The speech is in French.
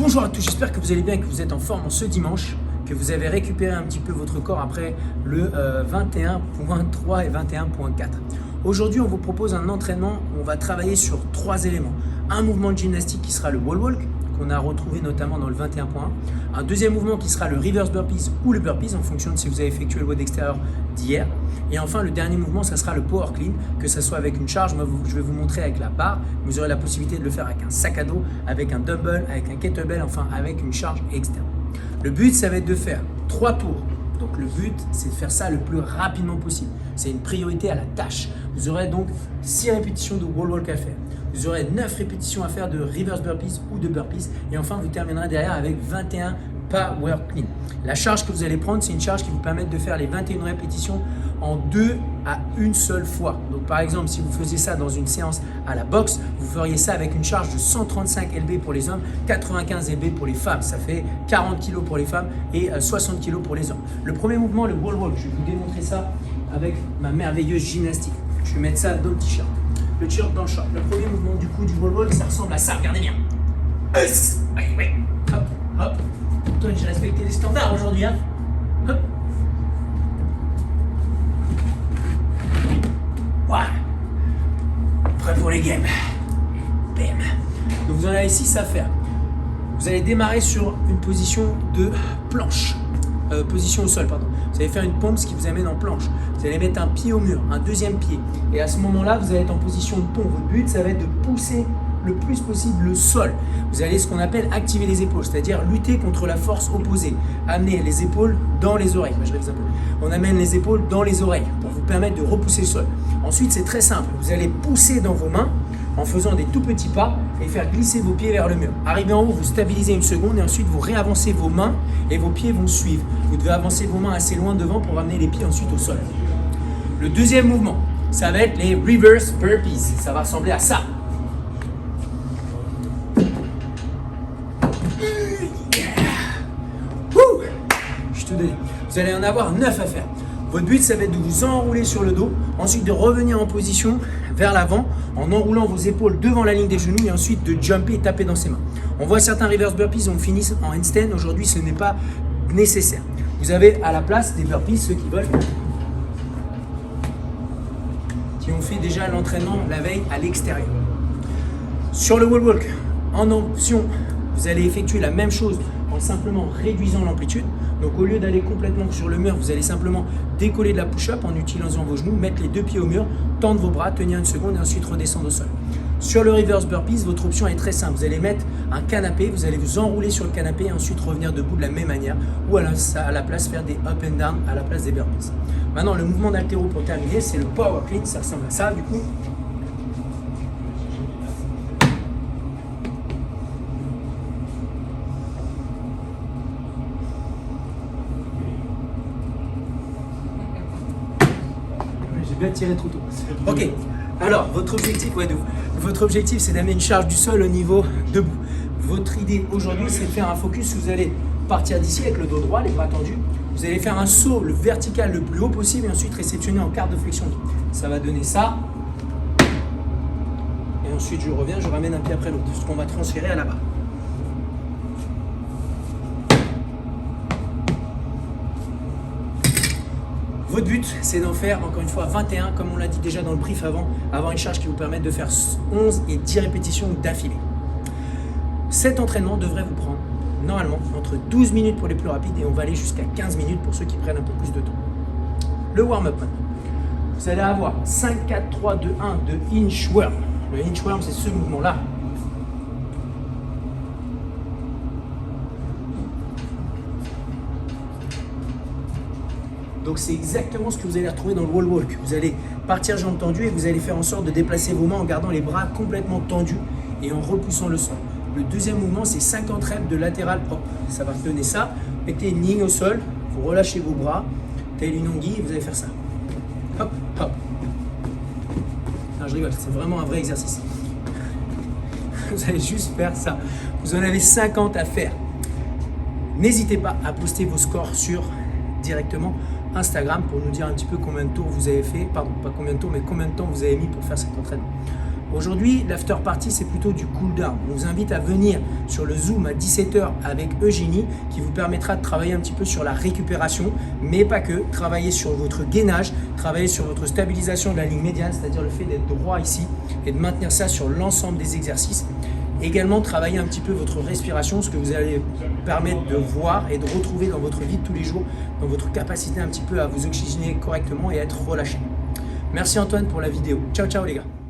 Bonjour à tous, j'espère que vous allez bien et que vous êtes en forme en ce dimanche, que vous avez récupéré un petit peu votre corps après le 21.3 et 21.4. Aujourd'hui, on vous propose un entraînement où on va travailler sur 3 éléments. Un mouvement de gymnastique qui sera le wall walk, qu'on a retrouvé notamment dans le 21.1. Un deuxième mouvement qui sera le reverse burpees ou le burpees en fonction de si vous avez effectué le WOD extérieur d'hier. Et enfin, le dernier mouvement, ça sera le power clean, que ce soit avec une charge. Moi, je vais vous montrer avec la barre. Vous aurez la possibilité de le faire avec un sac à dos, avec un dumbbell, avec un kettlebell, enfin avec une charge externe. Le but, ça va être de faire 3 tours. Donc le but, c'est de faire ça le plus rapidement possible. C'est une priorité à la tâche. Vous aurez donc 6 répétitions de wall walk à faire. Vous aurez 9 répétitions à faire de reverse burpees ou de burpees. Et enfin, vous terminerez derrière avec 21 power clean. La charge que vous allez prendre, c'est une charge qui vous permet de faire les 21 répétitions en 2 à 1 seule fois. Donc par exemple, si vous faisiez ça dans une séance à la boxe, vous feriez ça avec une charge de 135 lb pour les hommes, 95 lb pour les femmes. Ça fait 40 kg pour les femmes et 60 kg pour les hommes. Le premier mouvement, le wall walk, je vais vous démontrer ça avec ma merveilleuse gymnastique. Je vais mettre ça dans le t-shirt. Le t-shirt dans le short. Le premier mouvement du coup du wall walk, ça ressemble à ça, regardez bien. Oui. Hop, hop. Toi, j'ai respecté les standards aujourd'hui, hein. Hop. Voilà. Prêt pour les games. Bam. Donc vous en avez 6 à faire. Vous allez démarrer sur une position de planche. Position au sol, pardon. Vous allez faire une pompe, ce qui vous amène en planche. Vous allez mettre un pied au mur, un deuxième pied. Et à ce moment-là, vous allez être en position de pompe. Votre but, ça va être de pousser le plus possible le sol. Vous allez ce qu'on appelle activer les épaules, c'est-à-dire lutter contre la force opposée. Amener les épaules dans les oreilles. Moi, je révise un peu. On amène les épaules dans les oreilles pour vous permettre de repousser le sol. Ensuite, c'est très simple. Vous allez pousser dans vos mains en faisant des tout petits pas et faire glisser vos pieds vers le mur. Arrivé en haut, vous stabilisez une seconde et ensuite vous réavancez vos mains et vos pieds vont suivre. Vous devez avancer vos mains assez loin devant pour ramener les pieds ensuite au sol. Le deuxième mouvement, ça va être les reverse burpees. Ça va ressembler à ça. Je te donne. Vous allez en avoir 9 à faire. Votre but, ça va être de vous enrouler sur le dos, ensuite de revenir en position vers l'avant en enroulant vos épaules devant la ligne des genoux et ensuite de jumper et taper dans ses mains. On voit certains reverse burpees, on finit en handstand. Aujourd'hui, ce n'est pas nécessaire. Vous avez à la place des burpees, ceux qui veulent, qui ont fait déjà l'entraînement la veille à l'extérieur. Sur le wall walk, en option, vous allez effectuer la même chose en simplement réduisant l'amplitude. Donc au lieu d'aller complètement sur le mur, vous allez simplement décoller de la push-up en utilisant vos genoux, mettre les 2 pieds au mur, tendre vos bras, tenir une seconde et ensuite redescendre au sol. Sur le reverse burpees, votre option est très simple. Vous allez mettre un canapé, vous allez vous enrouler sur le canapé et ensuite revenir debout de la même manière ou à la place faire des up and down à la place des burpees. Maintenant, le mouvement d'haltéro pour terminer, c'est le power clean. Ça ressemble à ça du coup. J'ai bien tiré trop tôt. Ok, alors votre objectif, c'est d'amener une charge du sol au niveau debout. Votre idée aujourd'hui, c'est de faire un focus. Vous allez partir d'ici avec le dos droit, les bras tendus. Vous allez faire un saut le vertical le plus haut possible et ensuite réceptionner en quart de flexion. Ça va donner ça. Et ensuite, je reviens, je ramène un pied après l'autre, ce qu'on va transférer à la barre. Votre but, c'est d'en faire encore une fois 21, comme on l'a dit déjà dans le brief avant, avoir une charge qui vous permette de faire 11 et 10 répétitions d'affilée. Cet entraînement devrait vous prendre normalement entre 12 minutes pour les plus rapides et on va aller jusqu'à 15 minutes pour ceux qui prennent un peu plus de temps. Le warm-up maintenant. Vous allez avoir 5, 4, 3, 2, 1 de inchworm. Le inchworm, c'est ce mouvement-là. Donc c'est exactement ce que vous allez retrouver dans le wall walk. Vous allez partir jambes tendues et vous allez faire en sorte de déplacer vos mains en gardant les bras complètement tendus et en repoussant le sol. Le deuxième mouvement, c'est 50 reps de latéral propre. Ça va vous donner ça. Mettez une ligne au sol, vous relâchez vos bras, telle une anguille et vous allez faire ça. Hop, hop. Non, je rigole, c'est vraiment un vrai exercice. Vous allez juste faire ça. Vous en avez 50 à faire. N'hésitez pas à poster vos scores sur directement Instagram pour nous dire un petit peu combien de tours vous avez fait, pardon, pas combien de tours, mais combien de temps vous avez mis pour faire cet entraînement. Aujourd'hui, l'after party, c'est plutôt du cool down. On vous invite à venir sur le Zoom à 17h avec Eugénie qui vous permettra de travailler un petit peu sur la récupération, mais pas que, travailler sur votre gainage, travailler sur votre stabilisation de la ligne médiane, c'est-à-dire le fait d'être droit ici et de maintenir ça sur l'ensemble des exercices. Également, travailler un petit peu votre respiration, ce que vous allez permettre de voir et de retrouver dans votre vie de tous les jours, dans votre capacité un petit peu à vous oxygéner correctement et à être relâché. Merci Antoine pour la vidéo. Ciao, ciao les gars.